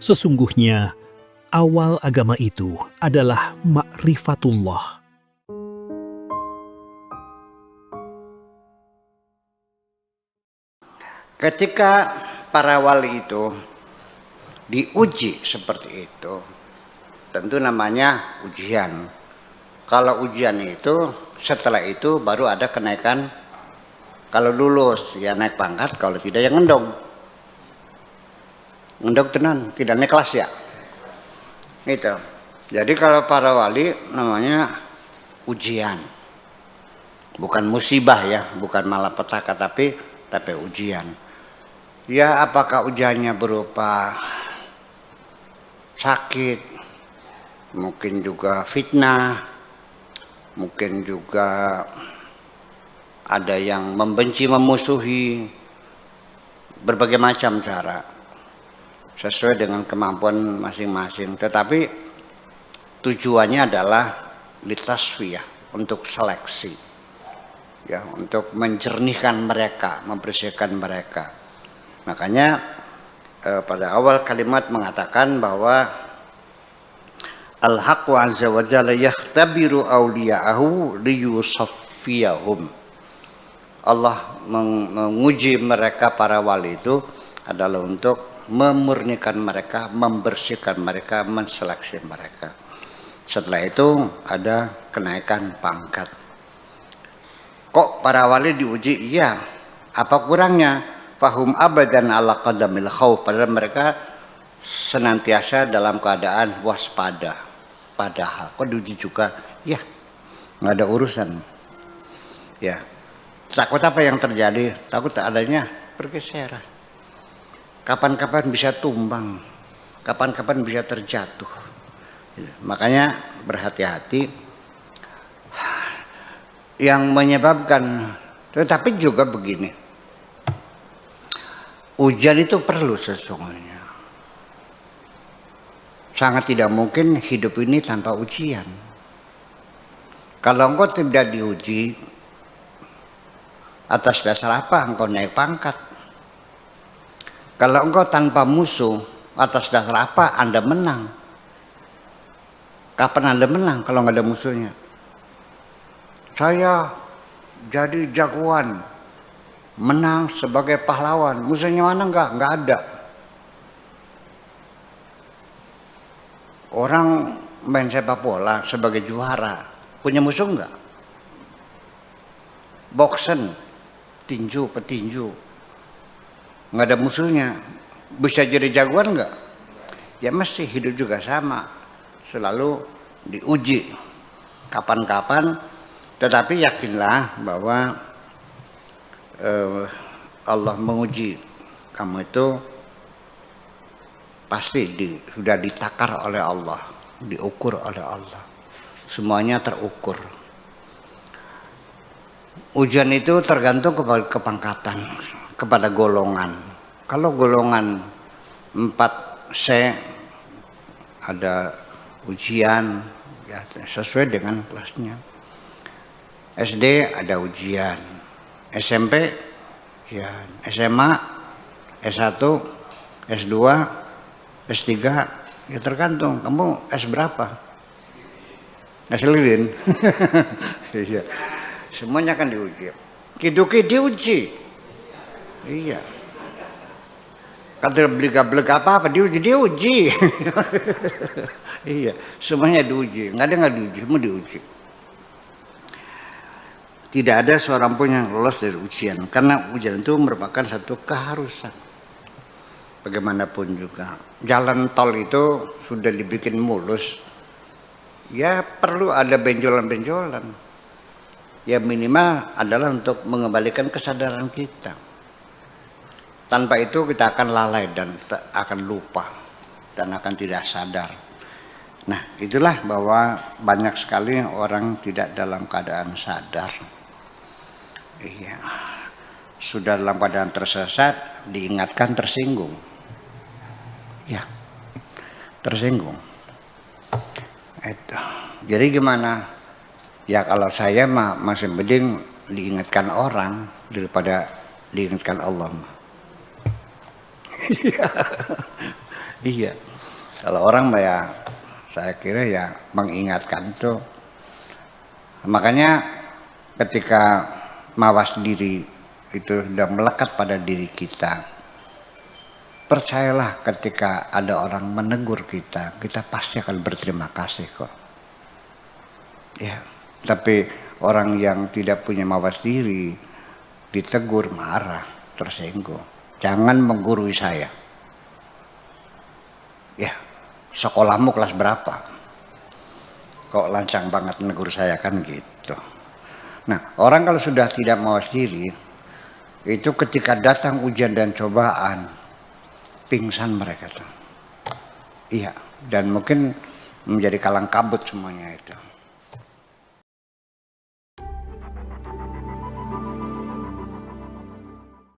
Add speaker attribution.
Speaker 1: Sesungguhnya, awal agama itu adalah ma'rifatullah.
Speaker 2: Ketika para wali itu diuji seperti itu, tentu namanya ujian. Kalau ujian itu, setelah itu baru ada kenaikan. Kalau lulus ya naik pangkat, kalau tidak ya ngendong. Ngendong tenan, tidak naik kelas ya. Gitu. Jadi kalau para wali namanya ujian. Bukan musibah ya, bukan malapetaka, tapi ujian. Ya apakah ujiannya berupa sakit, mungkin juga fitnah, mungkin juga ada yang membenci, memusuhi, berbagai macam cara, sesuai dengan kemampuan masing-masing. Tetapi tujuannya adalah litasfiyah, untuk seleksi, ya, untuk menjernihkan mereka, membersihkan mereka. Makanya pada awal kalimat mengatakan bahwa Al-Haqqu azza wa jalla yakhtabiru awliya'ahu liyusaffiyahum. Allah menguji mereka para wali itu adalah untuk memurnikan mereka, membersihkan mereka, menseleksi mereka. Setelah itu ada kenaikan pangkat. Kok para wali diuji? Iya. Apa kurangnya? Fahum abadan ala qadamil khawf. Padahal mereka senantiasa dalam keadaan waspada. Padahal kok diuji juga? Ya, nggak ada urusan. Ya, takut apa yang terjadi? Takut adanya pergeseran. Kapan-kapan bisa tumbang, kapan-kapan bisa terjatuh. Makanya berhati-hati. Yang menyebabkan, tetapi juga begini. Ujian itu perlu sesungguhnya. Sangat tidak mungkin hidup ini tanpa ujian. Kalau engkau tidak diuji, atas dasar apa engkau naik pangkat? Kalau engkau tanpa musuh, atas dasar apa Anda menang? Kapan Anda menang kalau nggak ada musuhnya? Saya jadi jagoan, menang sebagai pahlawan. Musuhnya mana? Nggak ada. Orang main sepak bola sebagai juara, punya musuh nggak? Boksen, tinju, petinju, nggak ada musuhnya. Bisa jadi jagoan nggak? Ya mesti hidup juga sama, selalu diuji kapan-kapan. Tetapi yakinlah bahwa Allah menguji kamu itu pasti sudah ditakar oleh Allah, diukur oleh Allah. Semuanya terukur. Ujian itu tergantung kepada kepangkatan, kepada golongan. Kalau golongan 4C ada ujian ya sesuai dengan kelasnya. SD ada ujian, SMP ya, SMA, S1, S2, S3 ya tergantung kamu S berapa. S lilin. Semuanya akan diuji. Kiduki diuji. Iya. Kata belega-belega apa diuji. Iya, semuanya diuji. Nggak ada nggak diuji, semua diuji. Tidak ada seorang pun yang lolos dari ujian, karena ujian itu merupakan satu keharusan. Bagaimanapun juga, jalan tol itu sudah dibikin mulus, ya perlu ada benjolan-benjolan. Ya minimal adalah untuk mengembalikan kesadaran kita. Tanpa itu kita akan lalai dan akan lupa dan akan tidak sadar. Nah, itulah bahwa banyak sekali orang tidak dalam keadaan sadar. Iya, sudah dalam keadaan tersesat, diingatkan tersinggung. Ya, tersinggung. Itu. Jadi gimana? Ya kalau saya mah masih mending diingatkan orang daripada diingatkan Allah. Iya. Kalau orang ya saya kira ya mengingatkan tuh. Makanya ketika mawas diri itu sudah melekat pada diri kita, percayalah ketika ada orang menegur kita, kita pasti akan berterima kasih kok. Ya, tapi orang yang tidak punya mawas diri ditegur marah, tersinggung. Jangan menggurui saya. Ya, sekolahmu kelas berapa? Kok lancang banget menegur saya kan gitu. Nah, orang kalau sudah tidak mawas diri, itu ketika datang ujian dan cobaan, pingsan mereka tuh. Iya, dan mungkin menjadi kalang kabut semuanya itu.